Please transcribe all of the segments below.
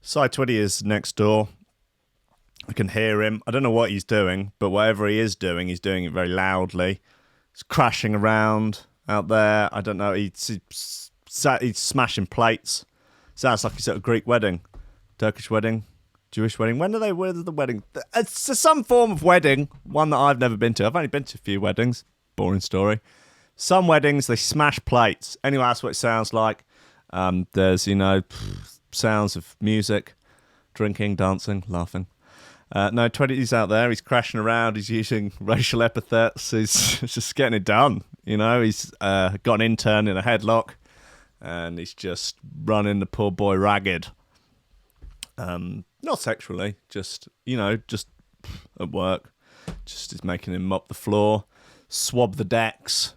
Twitty is next door. I can hear him. I don't know what he's doing, but whatever he is doing, he's doing it very loudly. He's crashing around out there. I don't know. He's smashing plates. Sounds like he's at a Greek wedding, Turkish wedding, Jewish wedding. Where's the wedding? It's some form of wedding, one that I've never been to. I've only been to a few weddings. Boring story. Some weddings, they smash plates. Anyway, that's what it sounds like. There's, sounds of music, drinking, dancing, laughing. No, 20's out there. He's crashing around. He's using racial epithets. He's just getting it done. He's got an intern in a headlock, and he's just running the poor boy ragged. Not sexually, just at work. Just is making him mop the floor, swab the decks,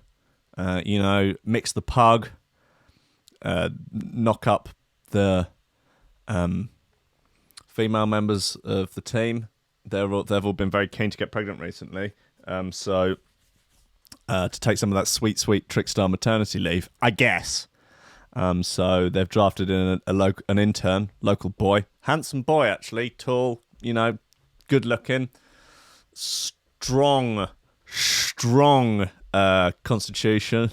mix the pug, knock up the female members of the team. They've all been very keen to get pregnant recently. So to take some of that sweet, sweet Trickstar maternity leave, I guess. So they've drafted in an intern, local boy, handsome boy actually, tall, good looking, strong constitution,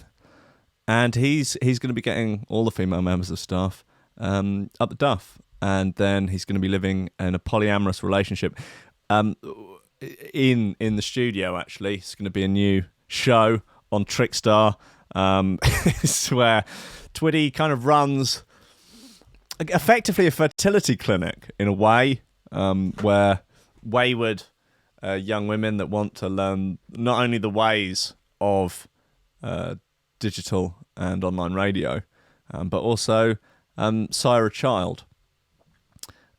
and he's going to be getting all the female members of staff up the duff, and then he's going to be living in a polyamorous relationship. In the studio, actually, it's going to be a new show on Trickstar. It's where Twitty kind of runs effectively a fertility clinic in a way, where wayward young women that want to learn not only the ways of digital and online radio, but also sire a child.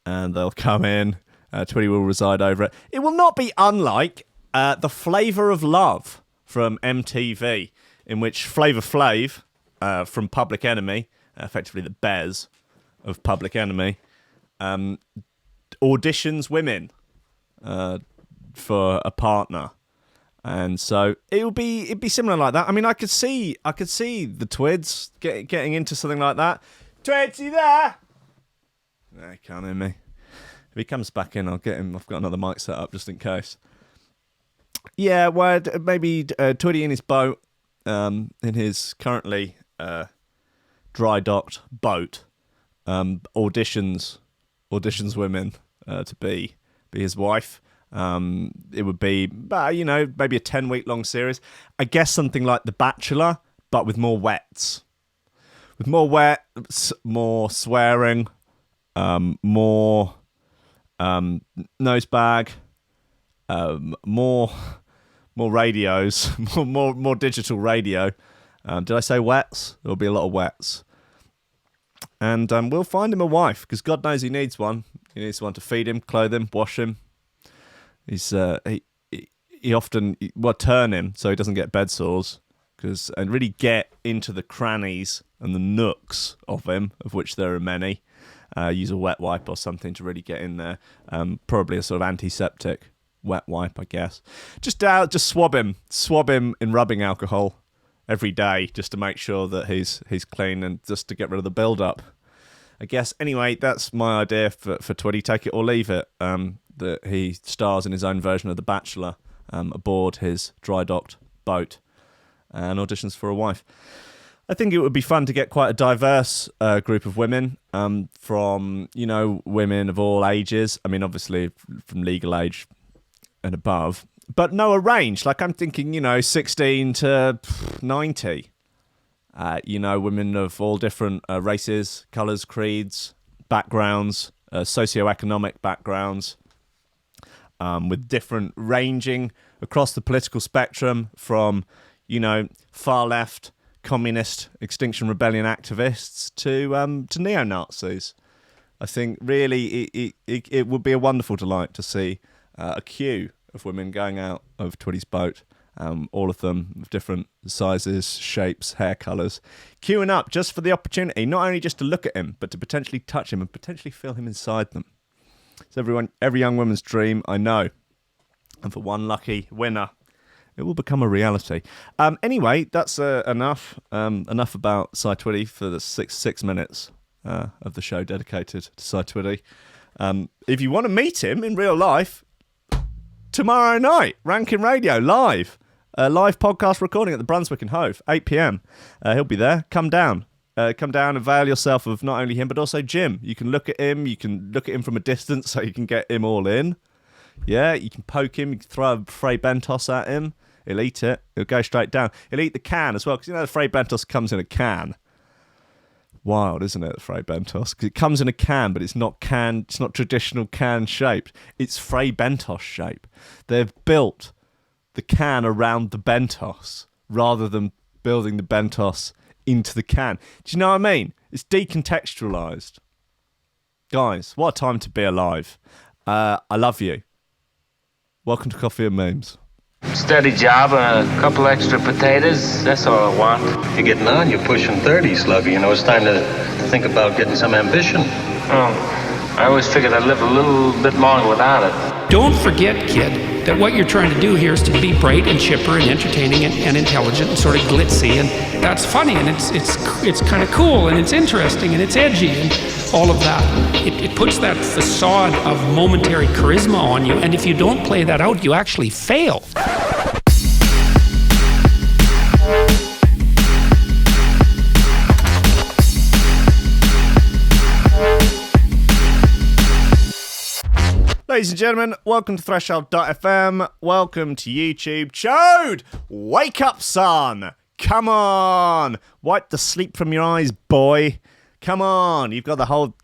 And they'll come in, Twitty will reside over it. It will not be unlike The Flavour of Love from MTV, in which Flavor Flav from Public Enemy, effectively the Bez of Public Enemy, auditions women for a partner, and so it'd be similar like that. I mean, I could see the Twids getting into something like that. Twids, you there? No, he can't hear me. If he comes back in, I'll get him. I've got another mic set up just in case. Yeah, well, maybe Twitty in his boat, in his currently dry docked boat, auditions women to be his wife. It would be, maybe a 10-week long series. I guess something like The Bachelor, but with more wets. With more wets, more swearing, more nose bag, more radios, more digital radio. Did I say wets? There'll be a lot of wets. And we'll find him a wife, because God knows he needs one. He needs one to feed him, clothe him, wash him. He's he often turn him so he doesn't get bed sores, and really get into the crannies and the nooks of him, of which there are many. Use a wet wipe or something to really get in there. Probably a sort of antiseptic wet wipe, I guess. Just swab him in rubbing alcohol every day, just to make sure that he's clean, and just to get rid of the build-up, I guess. Anyway, that's my idea for Twitty. Take it or leave it. That he stars in his own version of The Bachelor aboard his dry-docked boat and auditions for a wife. I think it would be fun to get quite a diverse group of women, from, women of all ages. I mean, obviously from legal age and above, but no, a range. Like, I'm thinking, 16 to 90. Women of all different races, colours, creeds, backgrounds, socioeconomic backgrounds, with different ranging across the political spectrum from, far left communist Extinction Rebellion activists to neo-Nazis. I think really it would be a wonderful delight to see a queue of women going out of Twitty's boat, all of them of different sizes, shapes, hair colours, queuing up just for the opportunity, not only just to look at him, but to potentially touch him and potentially feel him inside them. It's every young woman's dream, I know. And for one lucky winner, it will become a reality. Anyway, that's enough. Enough about Twitty for the six minutes of the show dedicated to Cy Twiddy. If you want to meet him in real life, tomorrow night, Rankin Radio, live podcast recording at the Brunswick and Hove, 8 p.m. He'll be there. Come down. Avail yourself of not only him, but also Jim. You can look at him. You can look at him from a distance so you can get him all in. Yeah, you can poke him. You can throw a Frey Bentos at him. He'll eat it. He'll go straight down. He'll eat the can as well, because the Frey Bentos comes in a can. Wild, isn't it, the Frey Bentos? Because it comes in a can, but it's not can. It's not traditional can shaped. It's Frey Bentos shape. They've built the can around the Bentos rather than building the Bentos into the can. Do you know what I mean? It's decontextualized. Guys, what a time to be alive. I love you. Welcome to Coffee and Memes. Steady job and a couple extra potatoes. That's all I want. You're getting on. You're pushing 30, Sluggy. It's time to think about getting some ambition. Oh, I always figured I'd live a little bit longer without it. Don't forget, kid, that what you're trying to do here is to be bright and chipper and entertaining and intelligent and sort of glitzy, and that's funny, and it's kind of cool, and it's interesting, and it's edgy, and all of that. It puts that facade of momentary charisma on you, and if you don't play that out, you actually fail. Ladies and gentlemen, welcome to Threshold.fm. Welcome to YouTube. Chode! Wake up, son! Come on! Wipe the sleep from your eyes, boy. Come on. You've got the whole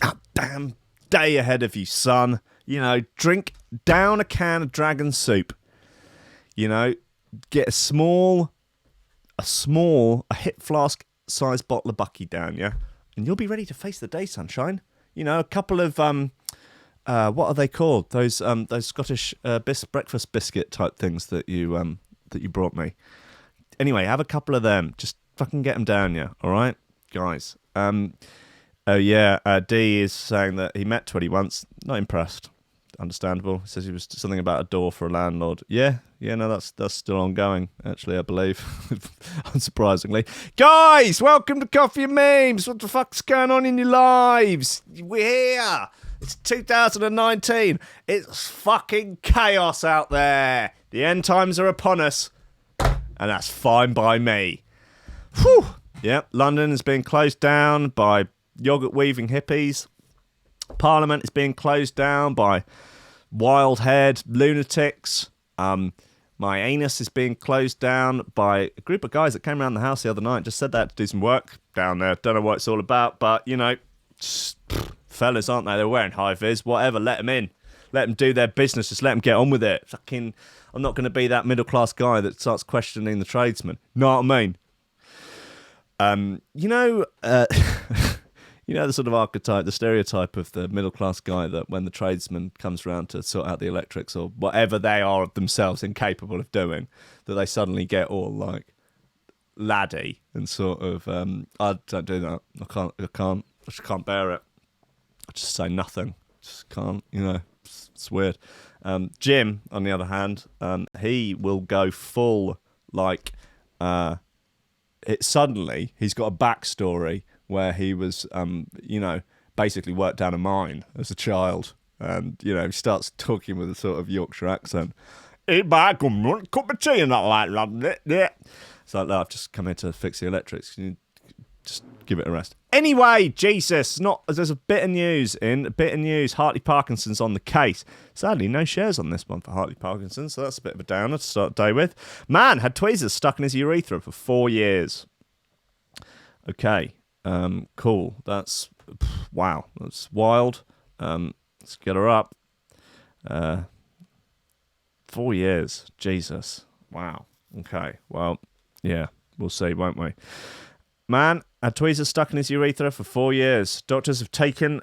goddamn day ahead of you, son. Drink down a can of dragon soup. Get a hip flask sized bottle of Bucky down, yeah? And you'll be ready to face the day, sunshine. A couple of... what are they called? Those Scottish breakfast biscuit type things that you brought me. Anyway, have a couple of them. Just fucking get them down, yeah. All right, guys. D is saying that he met Twitty once. Not impressed. Understandable. He says he was something about a door for a landlord. Yeah. No, that's still ongoing. Actually, I believe. Unsurprisingly, guys, welcome to Coffee and Memes. What the fuck's going on in your lives? We're here. It's 2019. It's fucking chaos out there. The end times are upon us. And that's fine by me. Whew. Yep, London is being closed down by yogurt-weaving hippies. Parliament is being closed down by wild-haired lunatics. My anus is being closed down by a group of guys that came around the house the other night. Just said they had to do some work down there. Don't know what it's all about, but, fellas, aren't they? They're wearing high-vis, whatever. Let them in. Let them do their business. Just let them get on with it. I'm not going to be that middle-class guy that starts questioning the tradesman. Know what I mean? The sort of archetype, the stereotype of the middle-class guy that when the tradesman comes around to sort out the electrics or whatever they are themselves incapable of doing, that they suddenly get all like laddie and sort of, I don't do that. I just can't bear it. I just say nothing. Just can't, it's weird. Jim, on the other hand, he will go full suddenly he's got a backstory where he was, basically worked down a mine as a child. And, he starts talking with a sort of Yorkshire accent. Eat back, cup of tea and not like that. It's like, I've just come here to fix the electrics. Can you just give it a rest? Anyway, Jesus, there's a bit of news. Hartley Parkinson's on the case. Sadly, no shares on this one for Hartley Parkinson, so that's a bit of a downer to start the day with. Man had tweezers stuck in his urethra for 4 years. Okay, cool. That's wow. That's wild. Let's get her up. 4 years. Jesus. Wow. Okay. Well, yeah, we'll see, won't we? Man had tweezers stuck in his urethra for 4 years. Doctors have taken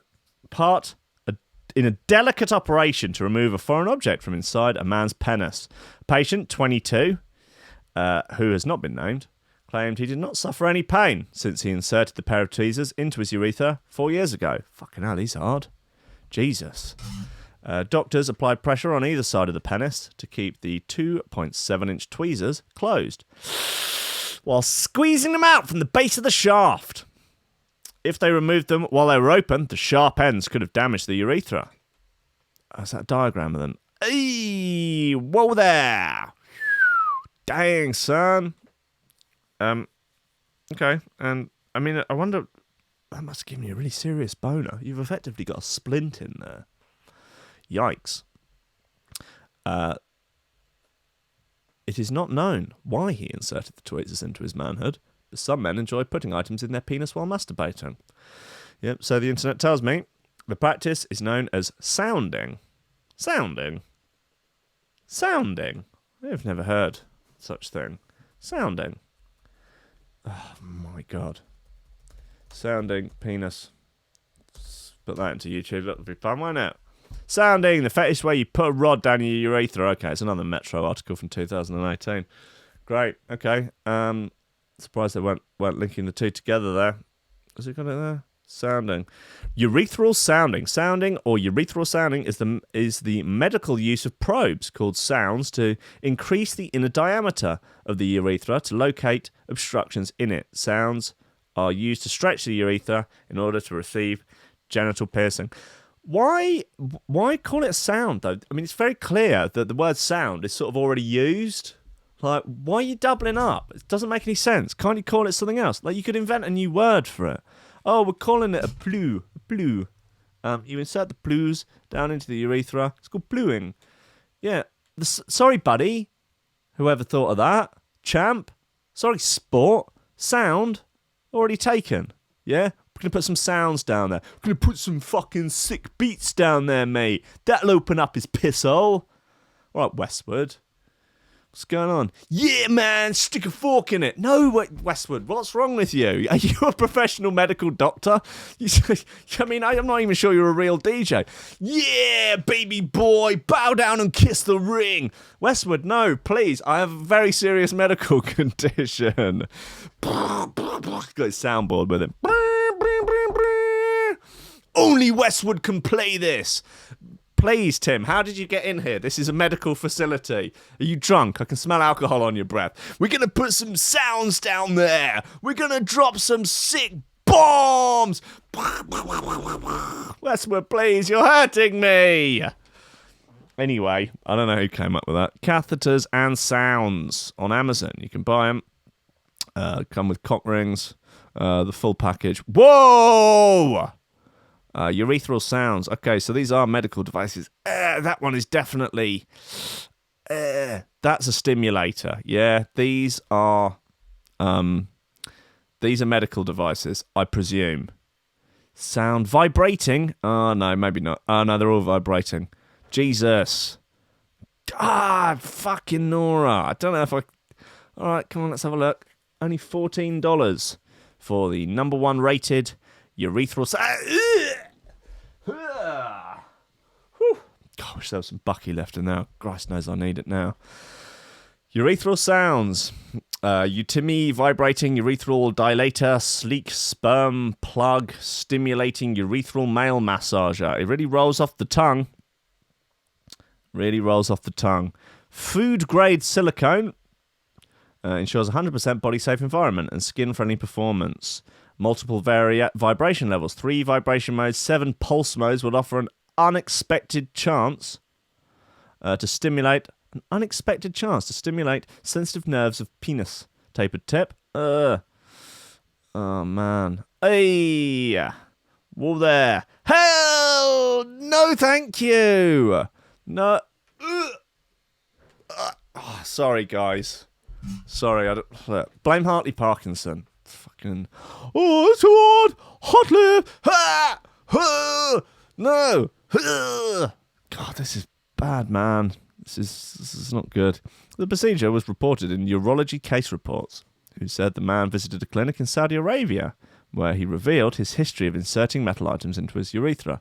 part in a delicate operation to remove a foreign object from inside a man's penis. A patient, 22, who has not been named, claimed he did not suffer any pain since he inserted the pair of tweezers into his urethra 4 years ago. Fucking hell, he's hard. Jesus. Doctors applied pressure on either side of the penis to keep the 2.7-inch tweezers closed, while squeezing them out from the base of the shaft. If they removed them while they were open, the sharp ends could have damaged the urethra. Is that a diagram of them? Eee, whoa there! Dang, son. Okay, and I mean, I wonder, that must have given you a really serious boner. You've effectively got a splint in there. Yikes. It is not known why he inserted the tweezers into his manhood, but some men enjoy putting items in their penis while masturbating. Yep, so the internet tells me the practice is known as sounding. Sounding? Sounding? I've never heard such thing. Sounding. Oh, my God. Sounding penis. Put that into YouTube. That'll be fun, won't it? Sounding, the fetish where you put a rod down your urethra. Okay, it's another Metro article from 2018. Great. Okay. Surprised they weren't linking the two together there. Has it got it there? Sounding. Urethral sounding. Sounding or urethral sounding is the medical use of probes called sounds to increase the inner diameter of the urethra to locate obstructions in it. Sounds are used to stretch the urethra in order to receive genital piercing. Why call it a sound, though? I mean, it's very clear that the word sound is sort of already used. Like, why are you doubling up? It doesn't make any sense. Can't you call it something else? Like, you could invent a new word for it. Oh, we're calling it a plue. A plue. You insert the plues down into the urethra. It's called pluing. Yeah. Sorry, buddy. Whoever thought of that? Champ. Sorry, sport. Sound. Already taken. Yeah? We're going to put some sounds down there. We're going to put some fucking sick beats down there, mate. That'll open up his piss hole. All right, Westwood. What's going on? Yeah, man, stick a fork in it. No, Westwood, what's wrong with you? Are you a professional medical doctor? I mean, I'm not even sure you're a real DJ. Yeah, baby boy, bow down and kiss the ring. Westwood, no, please. I have a very serious medical condition. Got his soundboard with him. Only Westwood can play this. Please, Tim, how did you get in here? This is a medical facility. Are you drunk? I can smell alcohol on your breath. We're going to put some sounds down there. We're going to drop some sick bombs. Westwood, please, you're hurting me. Anyway, I don't know who came up with that. Catheters and sounds on Amazon. You can buy them. Come with cock rings. The full package. Whoa! Urethral sounds. Okay, so these are medical devices. That one is definitely... that's a stimulator. Yeah, these are medical devices, I presume. Sound vibrating? Oh, no, maybe not. Oh, no, they're all vibrating. Jesus. Fucking Nora. I don't know if I... All right, come on, let's have a look. Only $14 for the number one rated urethral sound. God, I wish there was some Bucky left in there. Christ knows I need it now. Urethral sounds. Utimi vibrating urethral dilator, sleek sperm plug, stimulating urethral male massager. It really rolls off the tongue. Really rolls off the tongue. Food grade silicone. Ensures 100% body safe environment and skin friendly performance. Multiple vibration levels, 3 vibration modes, 7 pulse modes will offer an unexpected chance to stimulate sensitive nerves of penis. Tapered tip. Oh man. Hey, whoa there. Hell no, thank you. No. Sorry, guys. Sorry, I don't blame Hartley Parkinson. Fucking, it's hard. Hot lip. No. God, this is bad, man. This is not good. The procedure was reported in urology case reports, who said the man visited a clinic in Saudi Arabia, where he revealed his history of inserting metal items into his urethra.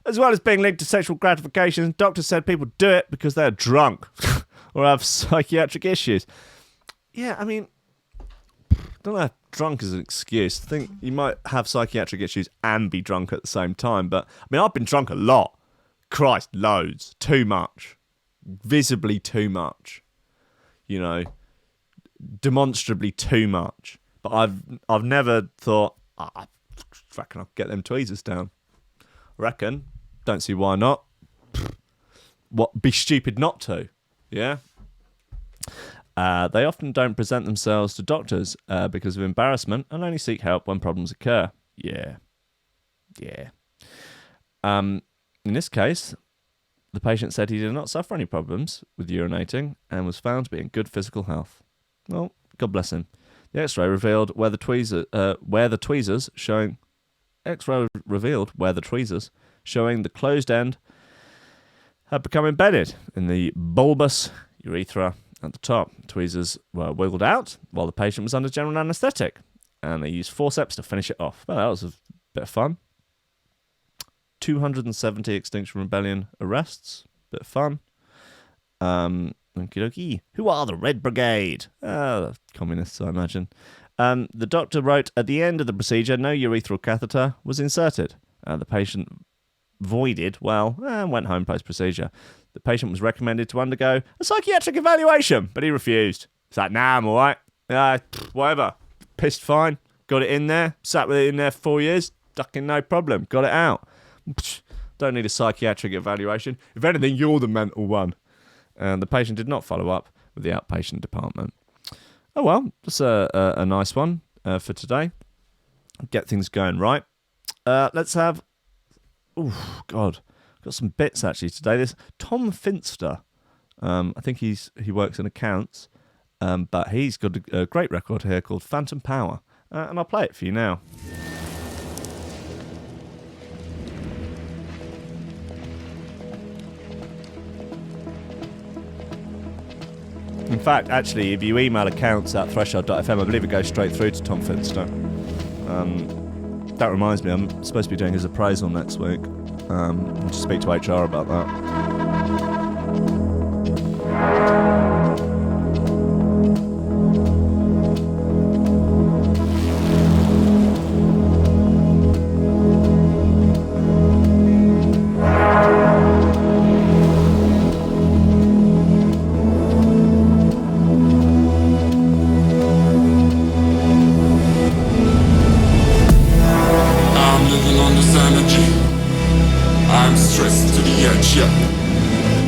As well as being linked to sexual gratification, doctors said people do it because they're drunk or have psychiatric issues. Yeah, I mean, I don't know if drunk is an excuse. I think you might have psychiatric issues and be drunk at the same time. But, I mean, I've been drunk a lot. Christ, loads. Too much. Visibly too much. You know, demonstrably too much. But I've never thought, reckon I'll get them tweezers down. Reckon. Don't see why not. What? Be stupid not to. Yeah? They often don't present themselves to doctors because of embarrassment and only seek help when problems occur. Yeah. In this case, the patient said he did not suffer any problems with urinating and was found to be in good physical health. Well, God bless him. The X-ray revealed where the tweezers showing the closed end had become embedded in the bulbous urethra at the top. Tweezers were wiggled out while the patient was under general anaesthetic, and they used forceps to finish it off. Well, that was a bit of fun. 270 Extinction Rebellion arrests. Bit of fun. Okie dokie. Who are the Red Brigade? Communists, I imagine. The doctor wrote, at the end of the procedure, no urethral catheter was inserted. The patient voided, and went home post-procedure. The patient was recommended to undergo a psychiatric evaluation, but he refused. He's like, nah, I'm all right. Whatever. Pissed fine. Got it in there. Sat with it in there for 4 years. Ducking no problem. Got it out. Don't need a psychiatric evaluation. If anything, you're the mental one. And the patient did not follow up with the outpatient department. Oh well, that's a nice one for today. Get things going right. Let's have... Oh, God. Got some bits actually today. This Tom Finster. I think he works in accounts. But he's got a great record here called Phantom Power. And I'll play it for you now. In fact, actually, if you email accounts at threshold.fm, I believe it goes straight through to Tom Finster. That reminds me, I'm supposed to be doing his appraisal next week. I'll just speak to HR about that.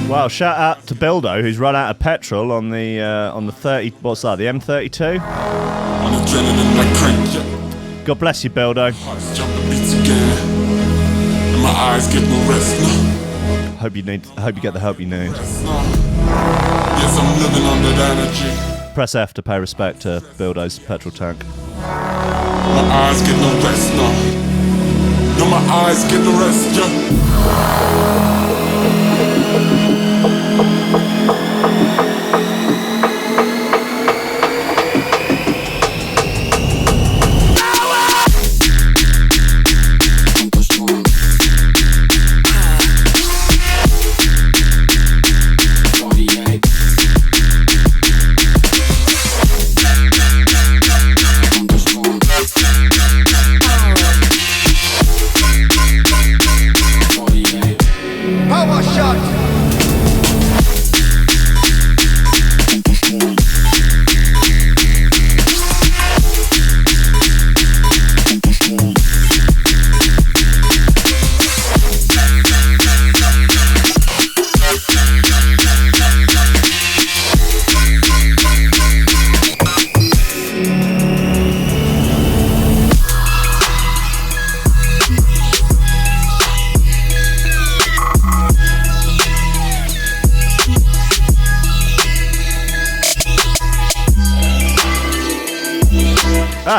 Well, shout out to Bildo, who's run out of petrol on the 30. What's that? The M32. God bless you, Bildo. Hope you get the help you need. Press F to pay respect to Bildo's petrol tank. My eyes get no rest, no. No, my eyes get no rest, yeah.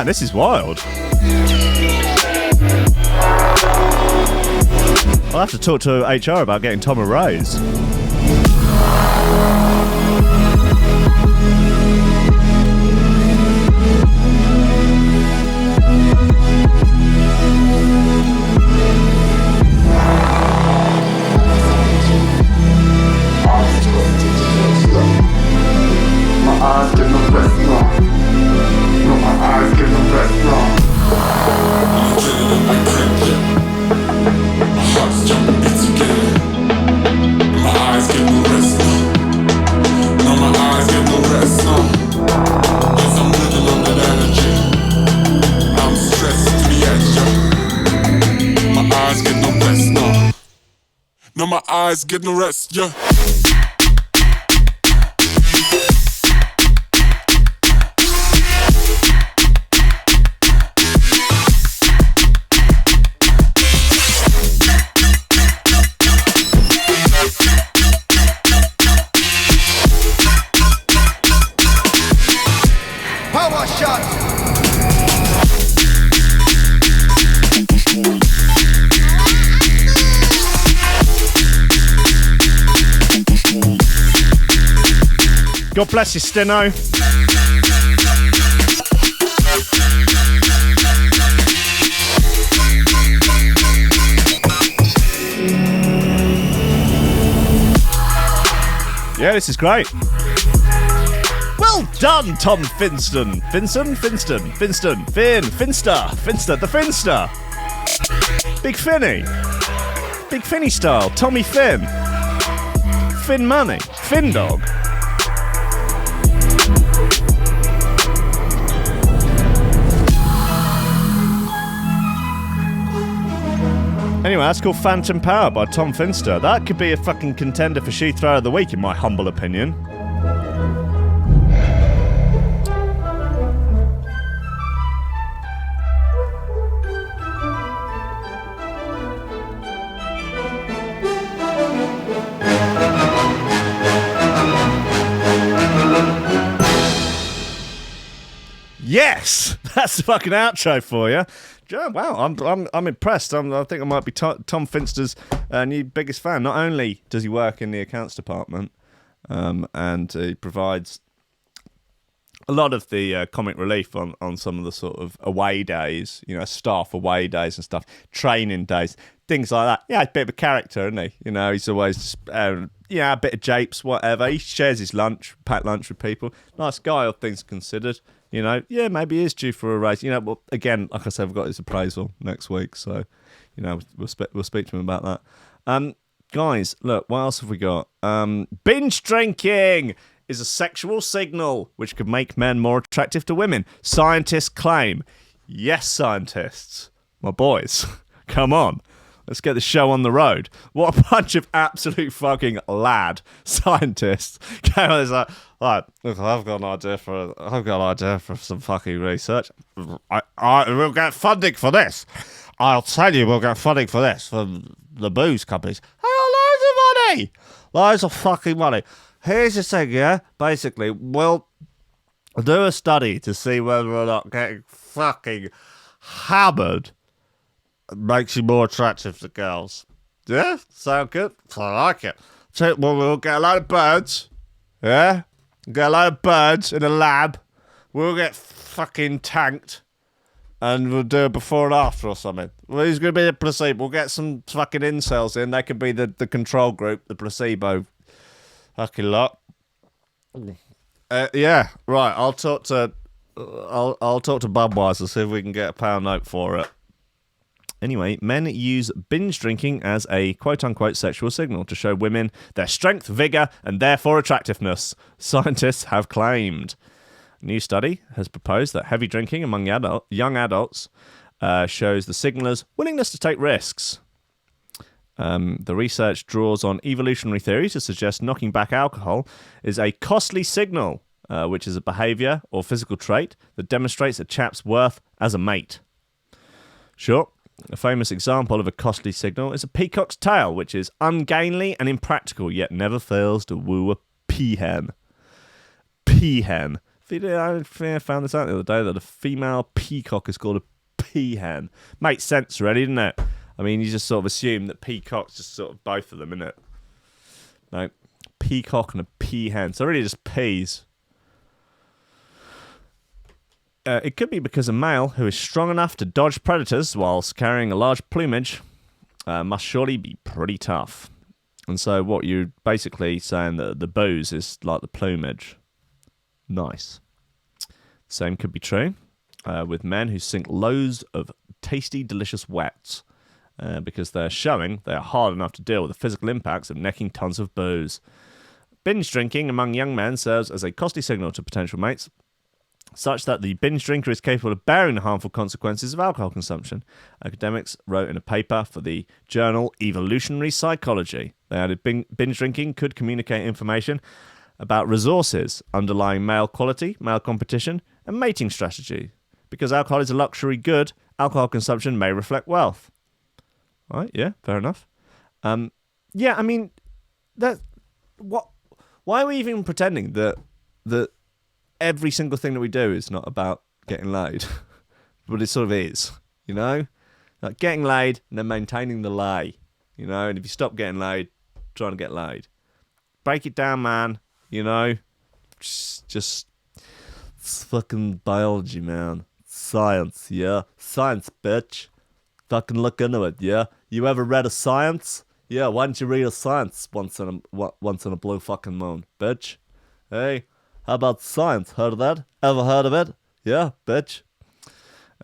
This is wild. I'll have to talk to HR about getting Tom a raise. my eyes get no rest, yeah. Power shot. God bless you, Steno. Yeah, this is great. Well done, Tom Finster, the Finster. Big Finny. Big Finny style, Tommy Finn. Finn Money, Finn Dog. Anyway, that's called Phantom Power by Tom Finster. That could be a fucking contender for She Throw of the Week, in my humble opinion. Yes, that's the fucking outro for you. Wow, I'm impressed. I think I might be Tom Finster's new biggest fan. Not only does he work in the accounts department, and he provides a lot of the comic relief on some of the sort of away days, you know, staff away days and stuff, training days, things like that. Yeah, he's a bit of a character, isn't he? You know, he's always a bit of japes, whatever. He shares his packed lunch with people. Nice guy, all things considered. You know, yeah, maybe he is due for a raise. You know, well, again, like I said, we've got his appraisal next week, so, you know, we'll speak to him about that. Guys, look, what else have we got? Binge drinking is a sexual signal which could make men more attractive to women. Scientists claim. Yes, scientists. My boys, come on. Let's get the show on the road. What a bunch of absolute fucking lad scientists came on this like, look, I've got an idea for some fucking research. We'll get funding for this. I'll tell you, we'll get funding for this from the booze companies. Loads of money, loads of fucking money. Here's the thing, yeah. Basically, we'll do a study to see whether or not getting fucking hammered makes you more attractive to girls. Yeah? Sound good? I like it. So, well, we'll get a load of birds. Yeah? Get a load of birds in a lab. We'll get fucking tanked. And we'll do a before and after or something. Well, who's going to be the placebo? We'll get some fucking incels in. They can be the control group, the placebo fucking lot. Yeah, right. I'll talk to Budweiser, see if we can get a pound note for it. Anyway, men use binge drinking as a quote-unquote sexual signal to show women their strength, vigour, and therefore attractiveness, scientists have claimed. A new study has proposed that heavy drinking among young adults shows the signaler's willingness to take risks. The research draws on evolutionary theory to suggest knocking back alcohol is a costly signal, which is a behaviour or physical trait that demonstrates a chap's worth as a mate. Sure. A famous example of a costly signal is a peacock's tail, which is ungainly and impractical, yet never fails to woo a peahen. Peahen. I found this out the other day, that a female peacock is called a peahen. Makes sense, really, doesn't it? I mean, you just sort of assume that peacock's just sort of both of them, isn't it? No, peacock and a peahen. So really just peas. It could be because a male who is strong enough to dodge predators whilst carrying a large plumage must surely be pretty tough. And so what you're basically saying, that the booze is like the plumage. Nice. Same could be true with men who sink loads of tasty, delicious wets because they're showing they are hard enough to deal with the physical impacts of necking tons of booze. Binge drinking among young men serves as a costly signal to potential mates, such that the binge drinker is capable of bearing the harmful consequences of alcohol consumption. Academics wrote in a paper for the journal Evolutionary Psychology. They added binge drinking could communicate information about resources underlying male quality, male competition, and mating strategy. Because alcohol is a luxury good, alcohol consumption may reflect wealth. All right, yeah, fair enough. Yeah, I mean, why are we even pretending that every single thing that we do is not about getting laid? But it sort of is, you know? Like getting laid and then maintaining the lay, you know? And if you stop getting laid, trying to get laid. Break it down, man, you know? Just it's fucking biology, man. Science, yeah? Science, bitch. Fucking look into it, yeah? You ever read a science? Yeah, why didn't you read a science once in a blue fucking moon, bitch? Hey, how about science? Heard of that? Ever heard of it? Yeah, bitch.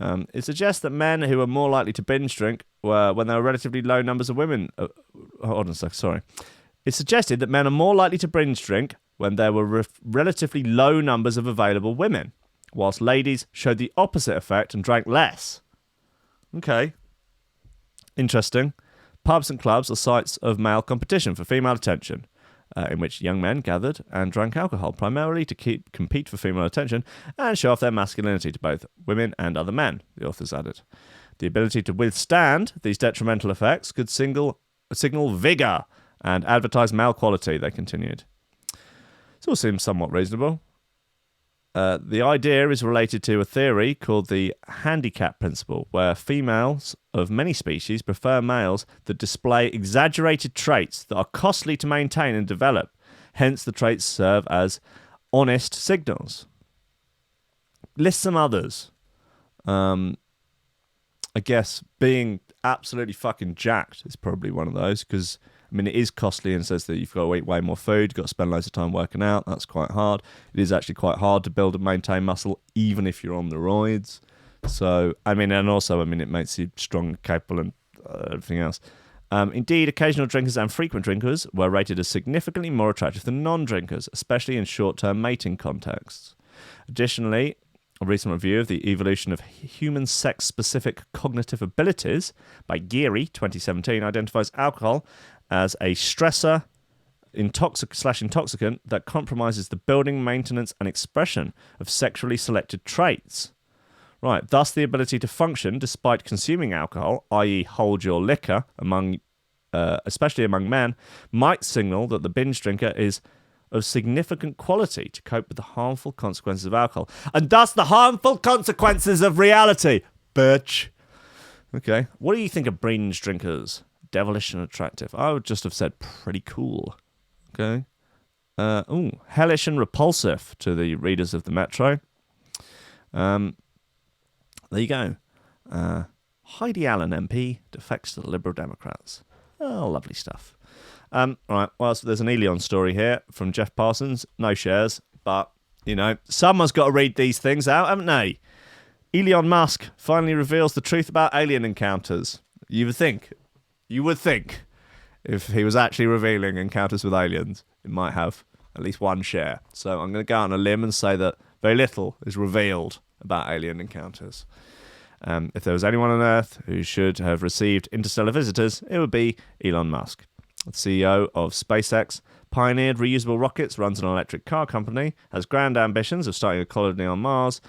It suggests that men who are more likely to binge drink were when there were relatively low numbers of women. Hold on a sec, sorry. It suggested that men are more likely to binge drink when there were relatively low numbers of available women, whilst ladies showed the opposite effect and drank less. Okay. Interesting. Pubs and clubs are sites of male competition for female attention, in which young men gathered and drank alcohol, primarily to compete for female attention and show off their masculinity to both women and other men, the authors added. The ability to withstand these detrimental effects could signal vigour and advertise male quality, they continued. This all seems somewhat reasonable. The idea is related to a theory called the handicap principle, where females of many species prefer males that display exaggerated traits that are costly to maintain and develop. Hence, the traits serve as honest signals. List some others. I guess being absolutely fucking jacked is probably one of those, because I mean, it is costly and says that you've got to eat way more food, you've got to spend loads of time working out. That's quite hard. It is actually quite hard to build and maintain muscle, even if you're on the roids. So, I mean, and also, I mean, it makes you strong, capable, and everything else. Indeed, occasional drinkers and frequent drinkers were rated as significantly more attractive than non-drinkers, especially in short-term mating contexts. Additionally, a recent review of the evolution of human sex-specific cognitive abilities by Geary, 2017, identifies alcohol as a stressor intoxicant that compromises the building, maintenance, and expression of sexually selected traits. Right, thus the ability to function despite consuming alcohol, i.e. hold your liquor, especially among men, might signal that the binge drinker is of significant quality to cope with the harmful consequences of alcohol, and thus the harmful consequences of reality, bitch. Okay, what do you think of binge drinkers? Devilish and attractive. I would just have said pretty cool. Okay. Hellish and repulsive to the readers of the Metro. There you go. Heidi Allen MP defects to the Liberal Democrats. Oh, lovely stuff. Right, well, so there's an Elon story here from Jeff Parsons. No shares, but, you know, someone's got to read these things out, haven't they? Elon Musk finally reveals the truth about alien encounters. You would think if he was actually revealing encounters with aliens, it might have at least one share. So I'm going to go out on a limb and say that very little is revealed about alien encounters. If there was anyone on Earth who should have received interstellar visitors, it would be Elon Musk. The CEO of SpaceX, pioneered reusable rockets, runs an electric car company, has grand ambitions of starting a colony on Mars,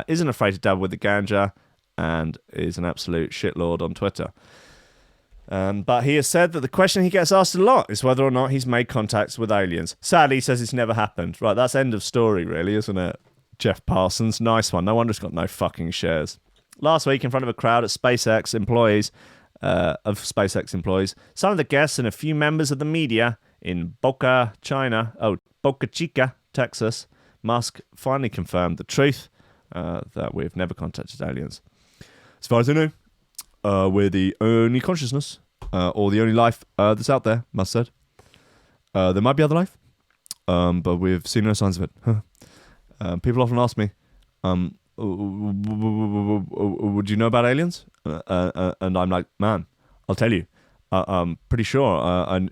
isn't afraid to dabble with the ganja, and is an absolute shitlord on Twitter. But he has said that the question he gets asked a lot is whether or not he's made contacts with aliens. Sadly, he says it's never happened. Right, that's end of story, really, isn't it? Jeff Parsons, nice one. No wonder he's got no fucking shares. Last week, in front of a crowd at SpaceX employees, some of the guests and a few members of the media in Boca Chica, Texas, Musk finally confirmed the truth that we've never contacted aliens. As far as I know, we're the only consciousness or the only life that's out there, Musk said. There might be other life, but we've seen no signs of it. People often ask me, would you know about aliens? And I'm like, man, I'll tell you. I'm pretty sure I'm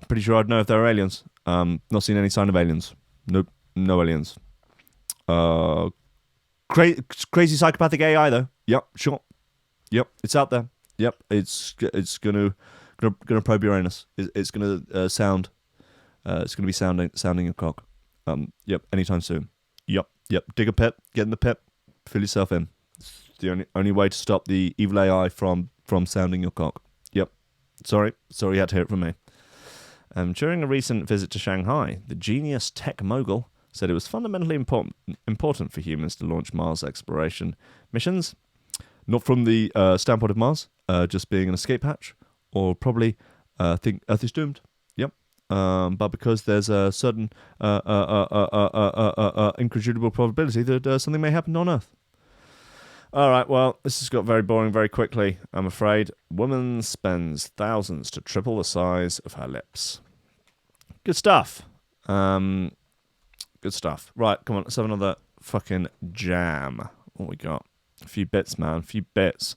pretty sure I'd know if there are aliens. Not seen any sign of aliens. Nope, no aliens. crazy psychopathic AI though. Yep, sure. Yep, it's out there. Yep, it's gonna probe your anus. It's gonna sound. It's gonna be sounding your cock. Yep, anytime soon. Yep. Dig a pit, get in the pit, fill yourself in. It's the only way to stop the evil AI from sounding your cock. Yep. Sorry, you had to hear it from me. During a recent visit to Shanghai, the genius tech mogul said it was fundamentally important for humans to launch Mars exploration missions. Not from the standpoint of Mars, just being an escape hatch, or probably think Earth is doomed. Yep. But because there's a certain incredible probability that something may happen on Earth. All right, well, this has got very boring very quickly, I'm afraid. Woman spends thousands to triple the size of her lips. Good stuff. Good stuff. Right, come on, let's have another fucking jam. What we got? A few bits, man. A few bits.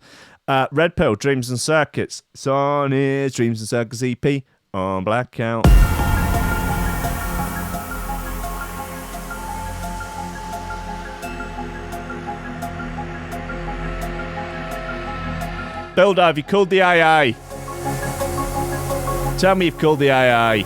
Red Pill, Dreams and Circuits. Son is Dreams and Circuits EP on Blackout. Builder, have you called the AA? Tell me you've called the AA.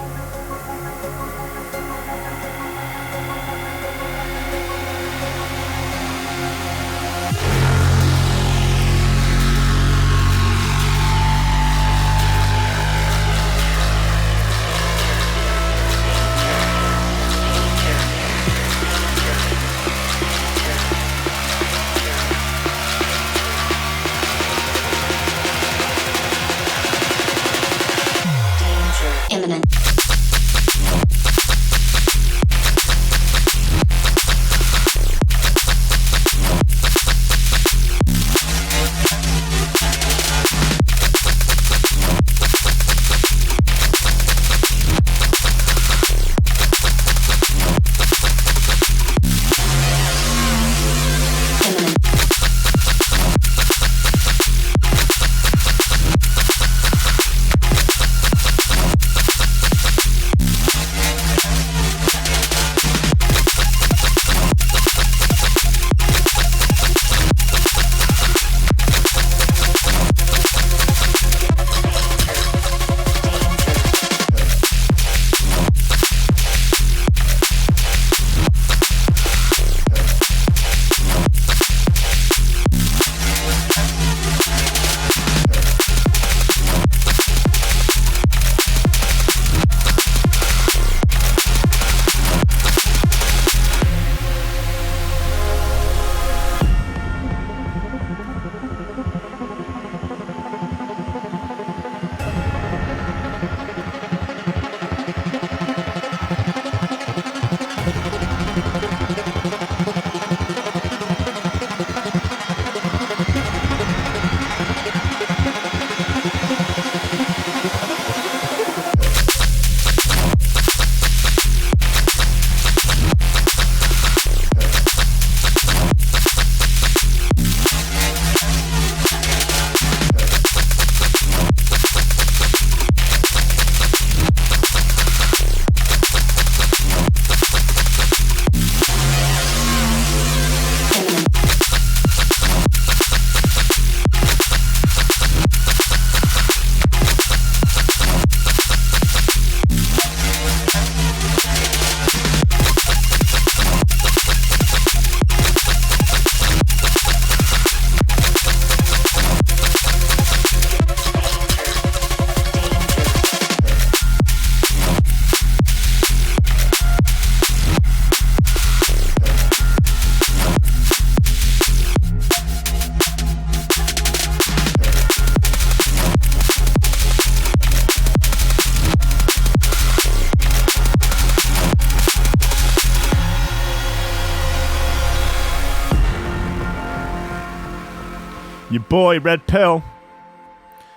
Your boy, Red Pill.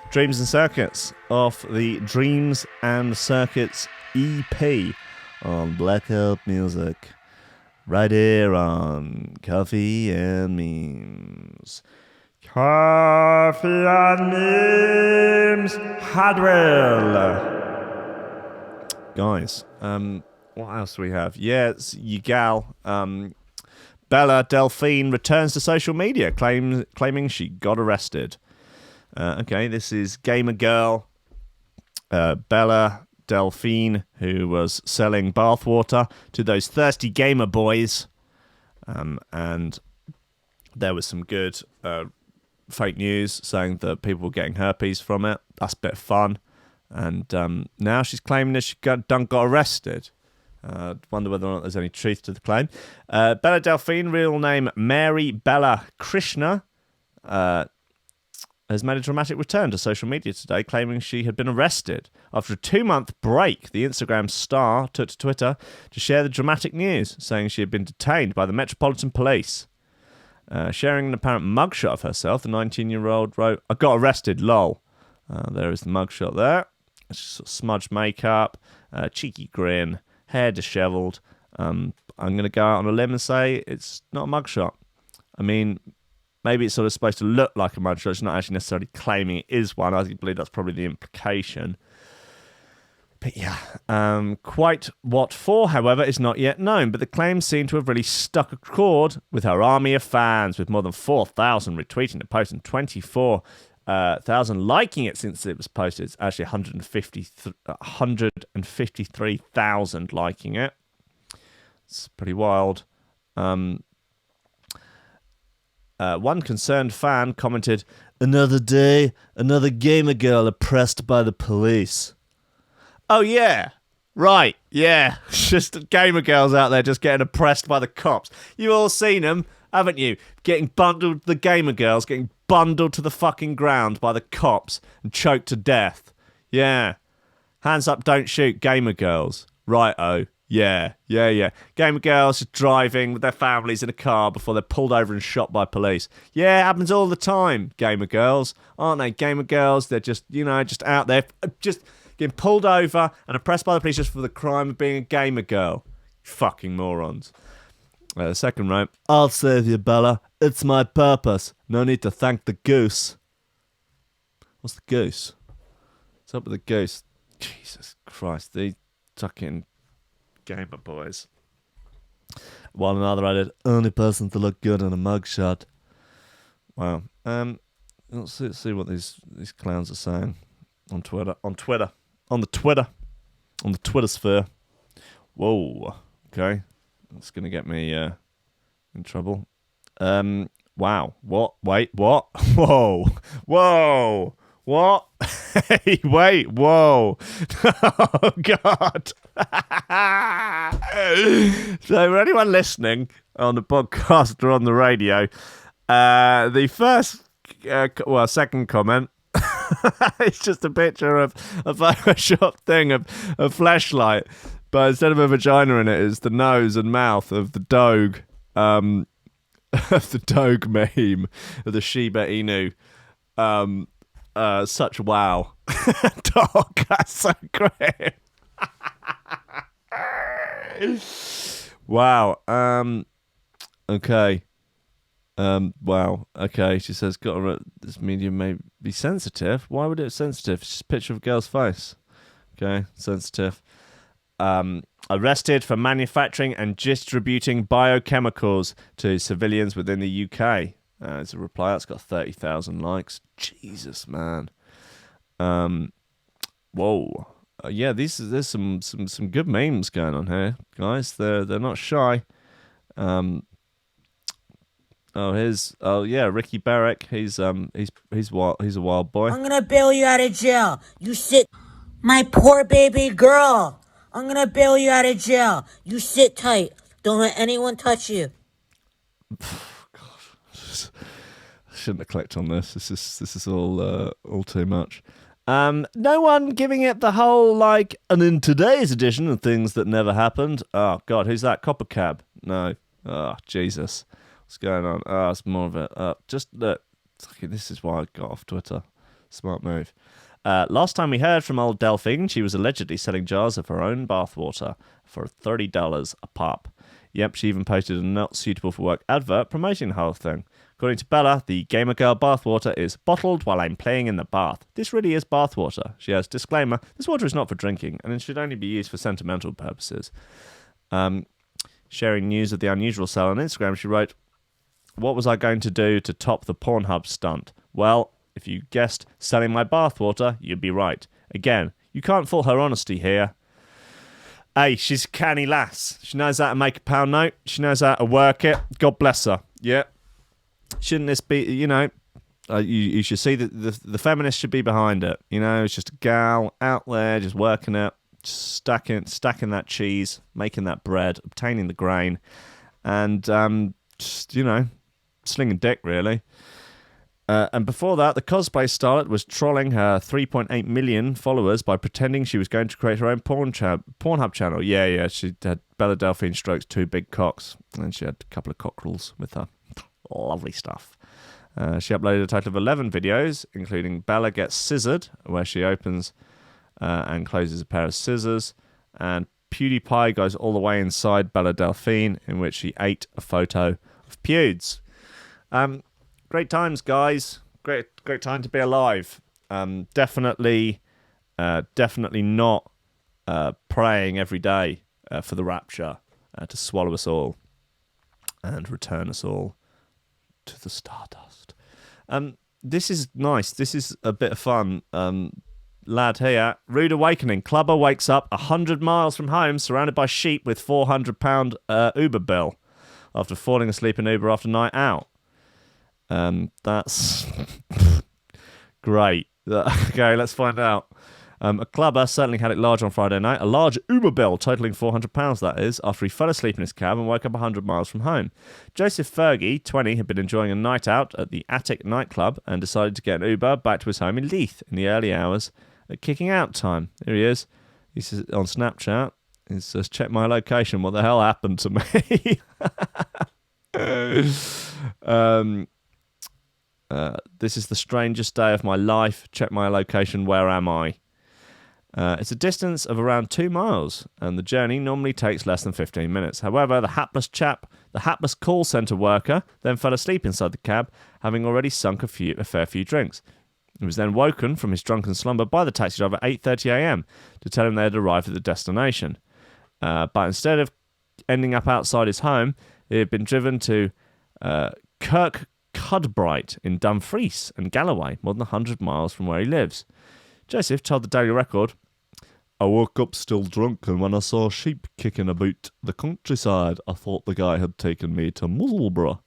Dreams and Circuits off the Dreams and Circuits EP on Blackout Music. Right here on Coffee and Memes. Coffee and Memes Hadwell. Guys, what else do we have? Yeah, it's your gal, Bella Delphine returns to social media, claiming she got arrested. Okay, this is gamer girl Bella Delphine, who was selling bathwater to those thirsty gamer boys. And there was some good fake news saying that people were getting herpes from it. That's a bit of fun. And now she's claiming that she got arrested. Wonder whether or not there's any truth to the claim. Bella Delphine, real name Mary Bella Krishna, has made a dramatic return to social media today, claiming she had been arrested. After a 2-month break, the Instagram star took to Twitter to share the dramatic news, saying she had been detained by the Metropolitan Police. Sharing an apparent mugshot of herself, the 19-year-old wrote, "I got arrested, lol." There is the mugshot there. It's sort of smudged makeup, cheeky grin, hair dishevelled. I'm going to go out on a limb and say it's not a mugshot. I mean, maybe it's sort of supposed to look like a mugshot. It's not actually necessarily claiming it is one. I believe that's probably the implication. But yeah, quite what for, however, is not yet known. But the claims seem to have really struck a chord with her army of fans, with more than 4,000 retweeting the post and 24,000 liking it since it was posted. It's actually 153,000 liking it. It's pretty wild. One concerned fan commented, "Another day, another gamer girl oppressed by the police." Oh, yeah. Right, yeah. Just gamer girls out there just getting oppressed by the cops. You've all seen them, haven't you? Getting bundled, the gamer girls getting bundled to the fucking ground by the cops and choked to death. Yeah. Hands up, don't shoot, gamer girls. Right-o. Yeah. Gamer girls just driving with their families in a car before they're pulled over and shot by police. Yeah, it happens all the time, gamer girls. Aren't they? Gamer girls, they're just, just out there, just getting pulled over and oppressed by the police just for the crime of being a gamer girl. Fucking morons. The second row. "I'll save you, Bella. It's my purpose. No need to thank the goose." What's the goose? What's up with the goose? Jesus Christ, these fucking gamer boys. While another added, "Only person to look good in a mugshot." Wow. Let's see what these clowns are saying on Twitter. On the Twitter sphere. Whoa. Okay. That's going to get me in trouble. Wow. What? Wait, what? Whoa. What? Hey, wait, whoa. Oh, God. So, for anyone listening on the podcast or on the radio, the first, second comment, it's just a picture of a Photoshop thing of a fleshlight, but instead of a vagina in it, it's the nose and mouth of the Doge, of the Doge meme, of the Shiba Inu. Such wow. Dog, that's so great. Wow. Okay. Wow. Okay. She says, this medium may be sensitive. Why would it be sensitive? It's just a picture of a girl's face. Okay. Sensitive. Arrested for manufacturing and distributing biochemicals to civilians within the UK. As a reply, that's got 30,000 likes. Jesus, man. Whoa. Yeah, there's some good memes going on here, guys. They're not shy. Ricky Barrick. He's wild. He's a wild boy. "I'm gonna bail you out of jail. You sit, my poor baby girl. I'm gonna bail you out of jail. You sit tight. Don't let anyone touch you." I shouldn't have clicked on this. This is all too much. No one giving it the whole and in today's edition of things that never happened. Oh God, who's that? Copper Cab? No. Oh Jesus, what's going on? Oh, it's more of it. Just look. This is why I got off Twitter. Smart move. Last time we heard from old Delphine, she was allegedly selling jars of her own bathwater for $30 a pop. Yep, she even posted a not suitable for work advert promoting the whole thing. According to Bella, the gamer girl bathwater is bottled while I'm playing in the bath. This really is bathwater. She has disclaimer, this water is not for drinking and it should only be used for sentimental purposes. Sharing news of the unusual sale on Instagram, she wrote, "What was I going to do to top the Pornhub stunt? Well, if you guessed selling my bathwater, you'd be right. Again, you can't fault her honesty here. Hey, she's a canny lass. She knows how to make a pound note. She knows how to work it. God bless her. Yeah. Shouldn't this be, you should see that the feminist should be behind it. It's just a gal out there just working it, stacking that cheese, making that bread, obtaining the grain, and slinging dick, really. And before that, the cosplay starlet was trolling her 3.8 million followers by pretending she was going to create her own Pornhub channel. Yeah, she had Bella Delphine strokes 2 big cocks, and she had a couple of cockerels with her. Lovely stuff. She uploaded a total of 11 videos, including Bella Gets Scissored, where she opens and closes a pair of scissors, and PewDiePie goes all the way inside Bella Delphine, in which he ate a photo of Pewds. Great times, guys. Great time to be alive. Definitely not praying every day for the rapture to swallow us all and return us all to the stardust. This is nice. This is a bit of fun. Lad here. Rude awakening. Clubber wakes up 100 miles from home, surrounded by sheep with £400 Uber bill after falling asleep in Uber after night out. That's great. Okay, let's find out. A clubber certainly had it large on Friday night. A large Uber bill totaling £400, that is, after he fell asleep in his cab and woke up 100 miles from home. Joseph Fergie, 20, had been enjoying a night out at the Attic nightclub and decided to get an Uber back to his home in Leith in the early hours at kicking out time. Here he is. He says on Snapchat, he says, "Check my location. What the hell happened to me?" This is the strangest day of my life. Check my location. Where am I? It's a distance of around 2 miles, and the journey normally takes less than 15 minutes. However, the hapless call centre worker, then fell asleep inside the cab, having already sunk a fair few drinks. He was then woken from his drunken slumber by the taxi driver at 8:30 a.m. to tell him they had arrived at the destination. But instead of ending up outside his home, he had been driven to Kirkcudbright in Dumfries and Galloway, more than 100 miles from where he lives. Joseph told the Daily Record, "I woke up still drunk, and when I saw sheep kicking about the countryside, I thought the guy had taken me to Musselburgh."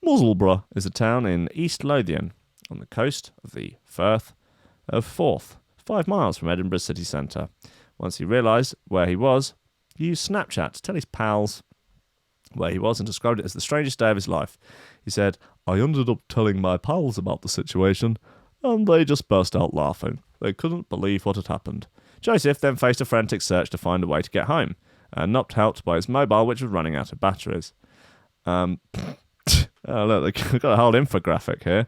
Musselburgh is a town in East Lothian, on the coast of the Firth of Forth, 5 miles from Edinburgh city centre. Once he realised where he was, he used Snapchat to tell his pals where he was and described it as the strangest day of his life. He said, "I ended up telling my pals about the situation, and they just burst out laughing. They couldn't believe what had happened." Joseph then faced a frantic search to find a way to get home, not helped by his mobile, which was running out of batteries. Oh, look, they've got a whole infographic here.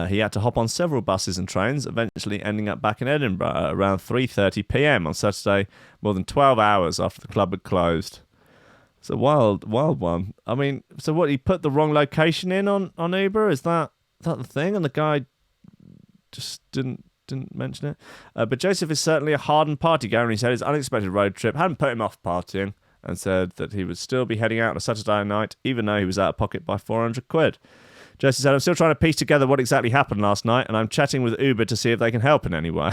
He had to hop on several buses and trains, eventually ending up back in Edinburgh at around 3:30 p.m. on Saturday, more than 12 hours after the club had closed. It's a wild one. I mean, so what, he put the wrong location in on Uber? Is that the thing? And the guy just didn't mention it. But Joseph is certainly a hardened party goer, and he said his unexpected road trip hadn't put him off partying, and said that he would still be heading out on a Saturday night, even though he was out of pocket by £400. Joseph said, "I'm still trying to piece together what exactly happened last night, and I'm chatting with Uber to see if they can help in any way."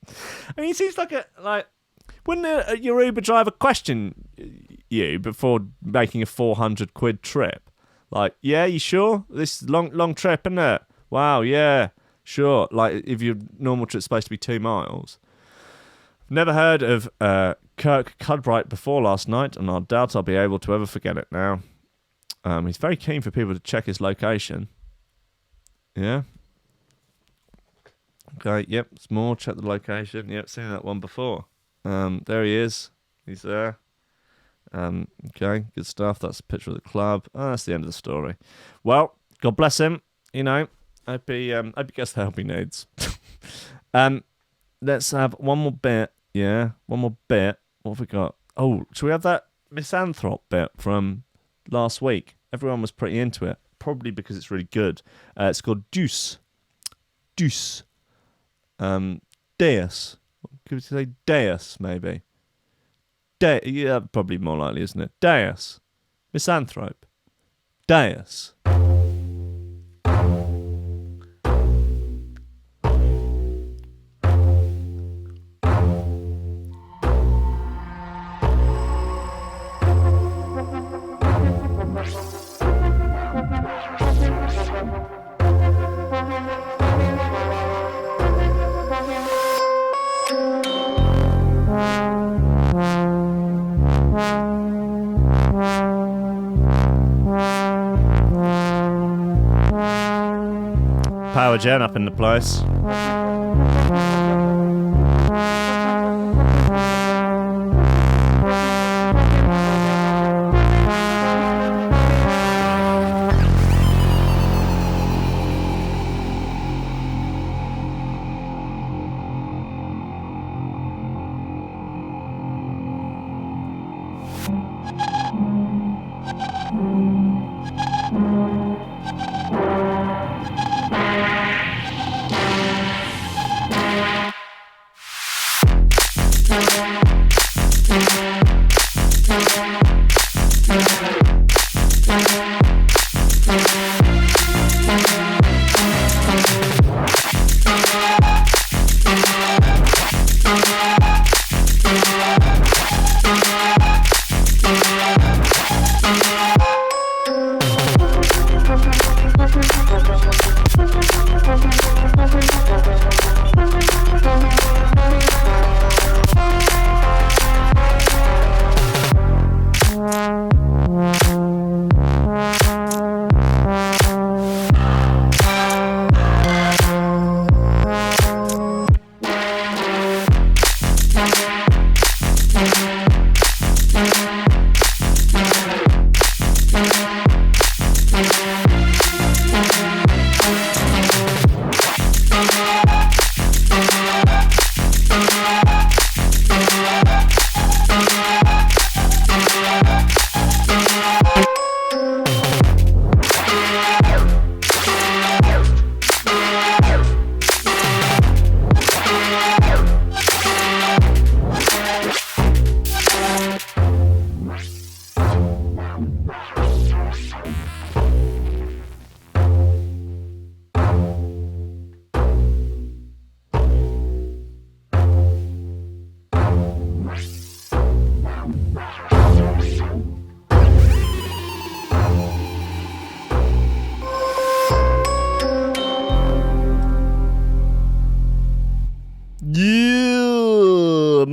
I mean, he seems wouldn't your Uber driver question you before making a £400 trip? Like, yeah, you sure? This is long trip, isn't it? Wow, yeah, sure. Like, if your normal trip's supposed to be 2 miles. Never heard of Kirkcudbright before last night, and I doubt I'll be able to ever forget it now. He's very keen for people to check his location. Yeah. Okay, yep, it's more. Check the location. Yep, seen that one before. There he is. He's there. Okay, good stuff. That's a picture of the club. That's the end of the story. Well, God bless him. Hope he gets the help he needs. Let's have one more bit. Yeah, one more bit. What have we got? Oh, should we have that misanthrope bit from last week? Everyone was pretty into it, probably because it's really good. It's called Deuce. Deus. Could we say Deus, maybe? Yeah, probably more likely, isn't it? Deus. Misanthrope. Deus. Power Gen up in the place.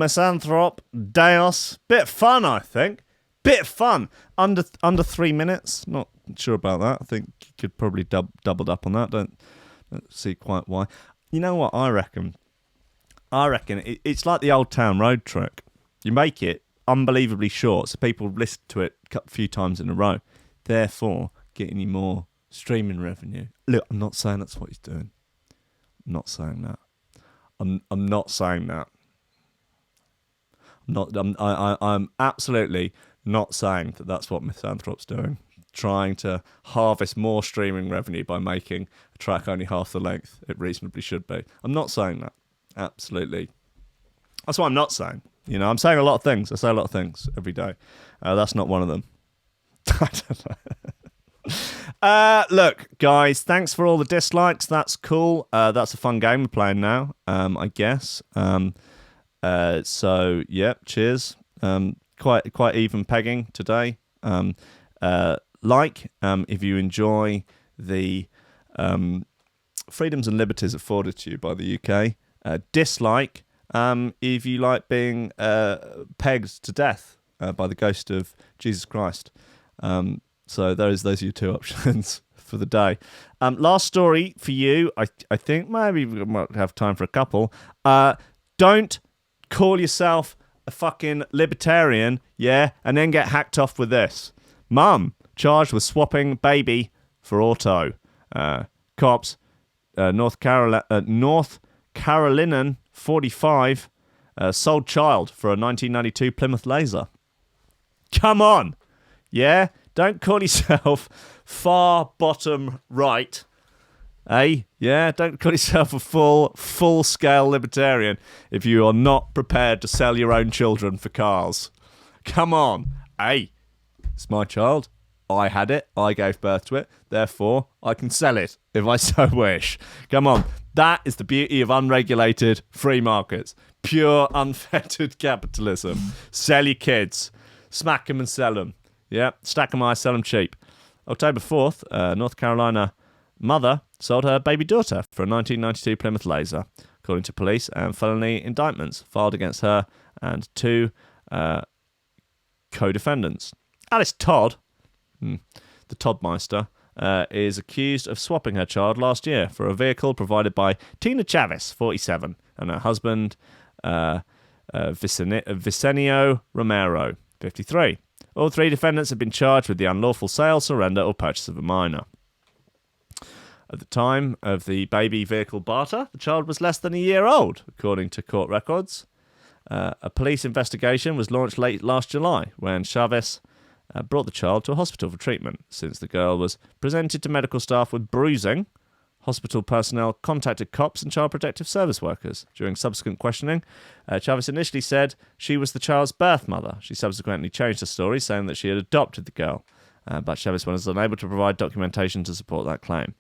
Misanthrop, Deus. Bit fun, I think. Bit fun. Under 3 minutes. Not sure about that. I think you could probably doubled up on that. Don't see quite why. You know what I reckon? It's like the Old Town Road trick. You make it unbelievably short, so people listen to it a few times in a row. Therefore, getting you more streaming revenue. Look, I'm not saying that's what he's doing. I'm not saying that. I'm not saying that. I'm absolutely not saying that that's what Misanthrop's doing. Trying to harvest more streaming revenue by making a track only half the length it reasonably should be. I'm not saying that. Absolutely. That's what I'm not saying. You know, I'm saying a lot of things. I say a lot of things every day. That's not one of them. I don't know. Look, guys, thanks for all the dislikes. That's cool. That's a fun game we're playing now, I guess. So, yeah, cheers. Quite even pegging today. If you enjoy the freedoms and liberties afforded to you by the UK. Dislike if you like being pegged to death by the ghost of Jesus Christ. So those are your two options for the day. Last story for you. I think maybe we might have time for a couple. Don't call yourself a fucking libertarian, yeah, and then get hacked off with this. Mum charged with swapping baby for auto. Cops, North Carolinian 45, sold child for a 1992 Plymouth Laser. Come on, yeah? Don't call yourself far bottom right. Hey, yeah, don't call yourself a full-scale libertarian if you are not prepared to sell your own children for cars. Come on. Hey, it's my child. I had it. I gave birth to it. Therefore, I can sell it if I so wish. Come on. That is the beauty of unregulated free markets. Pure, unfettered capitalism. Sell your kids. Smack them and sell them. Yeah, stack them high, sell them cheap. October 4th, North Carolina mother sold her baby daughter for a 1992 Plymouth Laser, according to police, and felony indictments filed against her and two co-defendants. Alice Todd, the Toddmeister, is accused of swapping her child last year for a vehicle provided by Tina Chavez, 47, and her husband, Vicenio Romero, 53. All three defendants have been charged with the unlawful sale, surrender, or purchase of a minor. At the time of the baby vehicle barter, the child was less than a year old, according to court records. A police investigation was launched late last July when Chavez brought the child to a hospital for treatment. Since the girl was presented to medical staff with bruising, hospital personnel contacted cops and child protective service workers. During subsequent questioning, Chavez initially said she was the child's birth mother. She subsequently changed her story, saying that she had adopted the girl. But Chavez was unable to provide documentation to support that claim.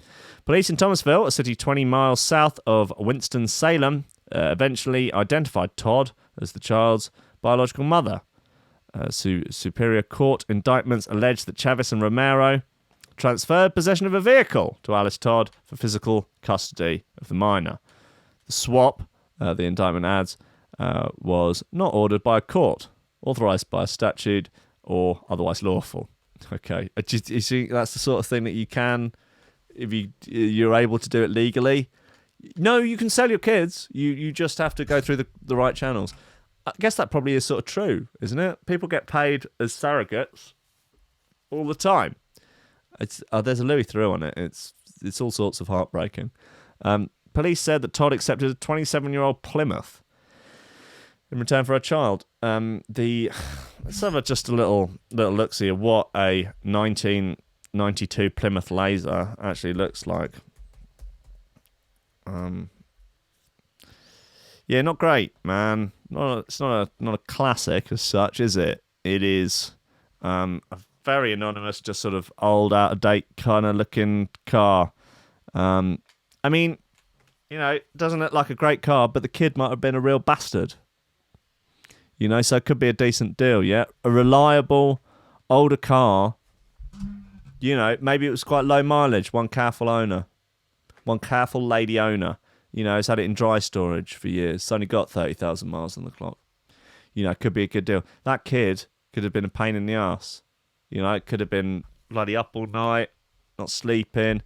Police in Thomasville, a city 20 miles south of Winston-Salem, eventually identified Todd as the child's biological mother. Superior Court indictments allege that Chavez and Romero transferred possession of a vehicle to Alice Todd for physical custody of the minor. The swap, the indictment adds, was not ordered by a court, authorised by a statute, or otherwise lawful. Okay, you see, that's the sort of thing that you can, if you're able to do it legally. No, you can sell your kids. You just have to go through the right channels. I guess that probably is sort of true, isn't it? People get paid as surrogates all the time. There's a Louis through on it. It's all sorts of heartbreaking. Police said that Todd accepted a 27-year-old Plymouth in return for her child. Let's have just a little look-see of what a 1992 Plymouth Laser actually looks like. Yeah, not great, man. It's not a classic as such, is it? It is a very anonymous, just sort of old, out-of-date kind of looking car. I mean, it doesn't look like a great car, but the kid might have been a real bastard. So it could be a decent deal, yeah? A reliable, older car. Maybe it was quite low mileage. One careful lady owner. Has had it in dry storage for years. It's only got 30,000 miles on the clock. It could be a good deal. That kid could have been a pain in the ass. It could have been bloody up all night, not sleeping.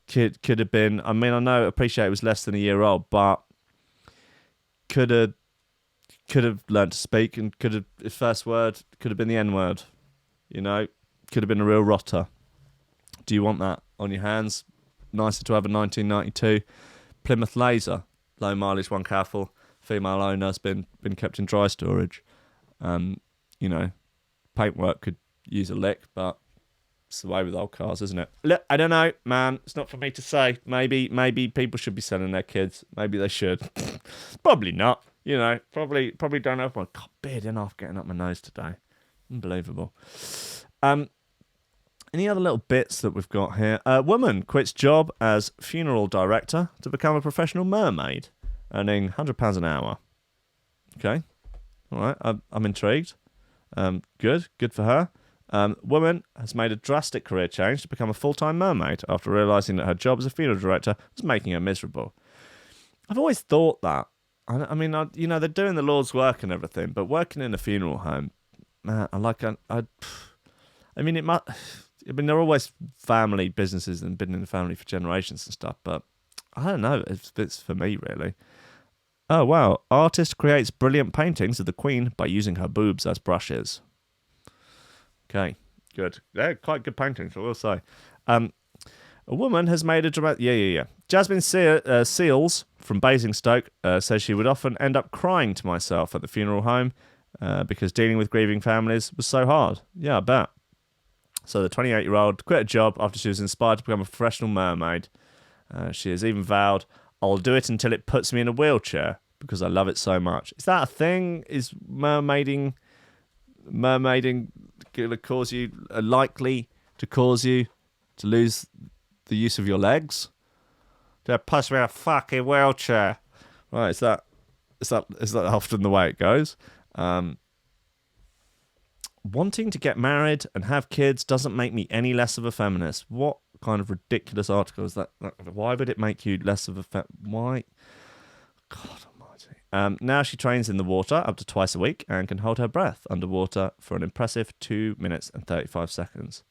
Kid could have been, I appreciate it was less than a year old, but could have learned to speak, and his first word could have been the N-word. Could have been a real rotter. Do you want that on your hands? Nicer to have a 1992 Plymouth Laser, low mileage, one careful, female owner, has been kept in dry storage. Paintwork could use a lick, but it's the way with old cars, isn't it? Look, I don't know, man. It's not for me to say. Maybe people should be selling their kids. Maybe they should. Probably not. Probably don't have one. God, bearding off, getting up my nose today. Unbelievable. Any other little bits that we've got here? A woman quits job as funeral director to become a professional mermaid, earning £100 an hour. Okay. All right. I'm intrigued. Good for her. Woman has made a drastic career change to become a full-time mermaid after realising that her job as a funeral director was making her miserable. I've always thought that. They're doing the Lord's work and everything, but working in a funeral home, man, they're always family businesses and been in the family for generations and stuff, but I don't know if it's for me, really. Oh, wow. Artist creates brilliant paintings of the Queen by using her boobs as brushes. Okay, good. They're quite good paintings, I will say. A woman has made a dramatic... Jasmine Seals from Basingstoke says she would often end up crying to myself at the funeral home because dealing with grieving families was so hard. Yeah, I bet. So the 28-year-old quit a job after she was inspired to become a professional mermaid. She has even vowed, I'll do it until it puts me in a wheelchair because I love it so much. Is that a thing? Is mermaiding mermaiding gonna cause you, likely to cause you to lose the use of your legs? Just push me in a fucking wheelchair. Right, is that often the way it goes? Wanting to get married and have kids doesn't make me any less of a feminist. What kind of ridiculous article is that? Why would it make you less of a why? God almighty. Now she trains in the water up to twice a week and can hold her breath underwater for an impressive 2 minutes and 35 seconds.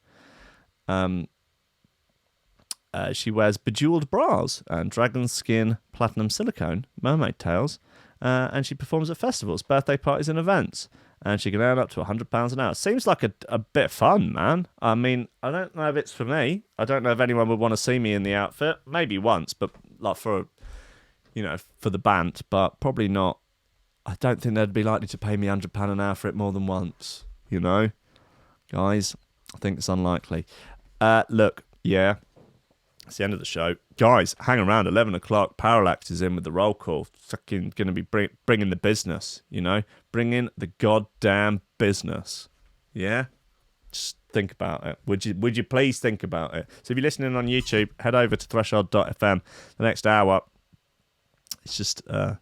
She wears bejeweled bras and dragon skin platinum silicone mermaid tails, and she performs at festivals, birthday parties and events. And she can earn up to £100 an hour. Seems like a bit of fun, man. I mean, I don't know if it's for me. I don't know if anyone would want to see me in the outfit. Maybe once, but like for the band, but probably not. I don't think they'd be likely to pay me £100 an hour for it more than once. You know, guys, I think it's unlikely. Look, yeah, it's the end of the show. Guys, hang around. 11 o'clock. Parallax is in with the roll call. Fucking going to be bringing the business, bringing the goddamn business. Yeah? Just think about it. Would you please think about it? So if you're listening on YouTube, head over to threshold.fm. The next hour, it's just a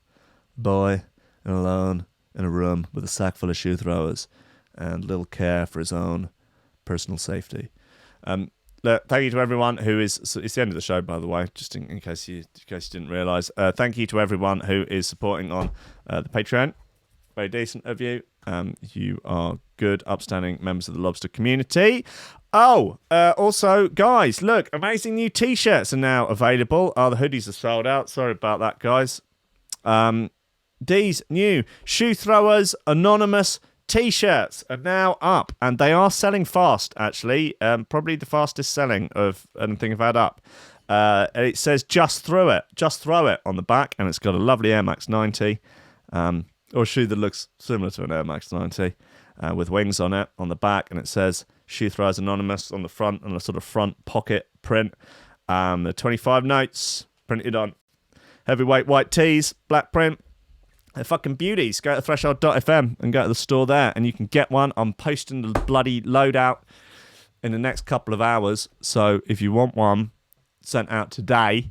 boy alone in a room with a sack full of shoe throwers and little care for his own personal safety. Look, thank you to everyone who is... So it's the end of the show, by the way, just in case you didn't realise. Thank you to everyone who is supporting on the Patreon. Very decent of you. You are good, upstanding members of the Lobster community. Oh, also, guys, look, amazing new T-shirts are now available. Oh, the hoodies are sold out. Sorry about that, guys. These new Shoe Throwers Anonymous T-shirts are now up, and they are selling fast, actually. Probably the fastest selling of anything I've had up. It says just throw it on the back, and it's got a lovely Air Max 90, or a shoe that looks similar to an Air Max 90, with wings on it on the back, and it says Shoe Throwers Anonymous on the front, and a sort of front pocket print. The 25 notes printed on heavyweight white tees, black print. They're fucking beauties. Go to threshold.fm and go to the store there, and you can get one. I'm posting the bloody loadout in the next couple of hours. So if you want one sent out today,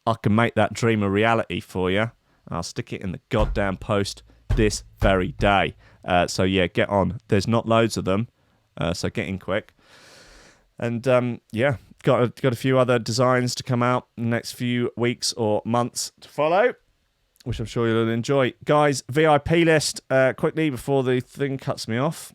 I can make that dream a reality for you. I'll stick it in the goddamn post this very day. So yeah, get on. There's not loads of them, so get in quick. And yeah, got a few other designs to come out in the next few weeks or months to follow, which I'm sure you'll enjoy. Guys, VIP list, quickly, before the thing cuts me off.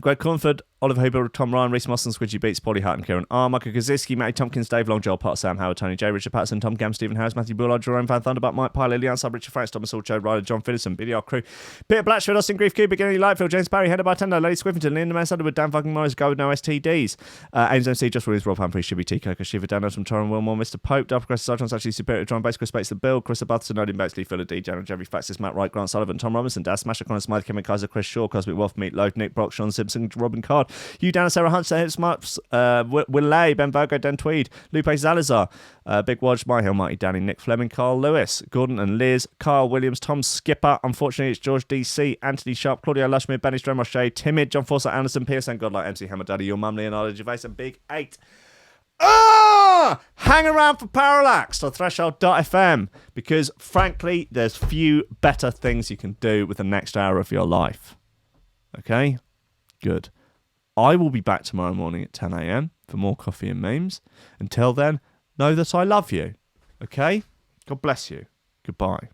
Greg Cornford, Oliver Huber, Tom Ryan, Reece Mosson, Squidgy Beats, Pauly Hutton, Ciarán R, Michael Kedzierski, Matty Tomkins, Dave Long, Joel Potter, Sam Howard, Tony J, Richard Patterson, Tom Camm, Stephen Harris, Matthieu Boulard, Jeroen Van Thunderbutt, Mike Piley, Unsub, Richard Franks, Thomas Hall, Chode Ryder, John Finison, BDR Crew, Peter Blatchford, Austin Grief, Cuba, Gennady Lightfield, James Barry, Hendo Bartendo, Lady Squiffington, Linda Man Underwood, Dan fucking Morris, Guy With No STDs, Ames MC, Josh Williams, Rob Humphrey, Shibby T, Coco Shiva, Dan from Taran Wilmore, Mr. Pope, Double Progressive Sergeant's actually superior, John Bass, Kris Breaks, The Bill, Karissa Barthelson, Odin Baxley, Phil D, Jaron Jerry Faxis, Matt Wright, Grant Sullivan, Tom Robinson, Daz Smasher, Connor Smythe, Kevin Kaiser, Chris Shaw, Cosmic Wolf, Meat Loaf, Nick Brock, Sean Simpson, Robin Card, Hugh Dan, Sarah Hunt, Hit Smarts, Will Lay, Ben Virgo, Den Tweed, Lupe Zalazar, Big Wodge, My Hill, Mighty Danny, Nick Fleming, Carl Lewis, Gordon and Liz, Carl Williams, Tom Skipper, unfortunately it's George DC, Anthony Sharp, Claudio Lushmere, Benny Stromoshe, Timid, John Forsyth, Anderson, Pearson, Godlike, MC Hammer Daddy, Your Mum, Leonardo Gervais, and Big 8. Hang around for Parallax on threshold.fm, because frankly there's few better things you can do with the next hour of your life. Okay? Good. I will be back tomorrow morning at 10 a.m. for more coffee and memes. Until then, know that I love you. Okay? God bless you. Goodbye.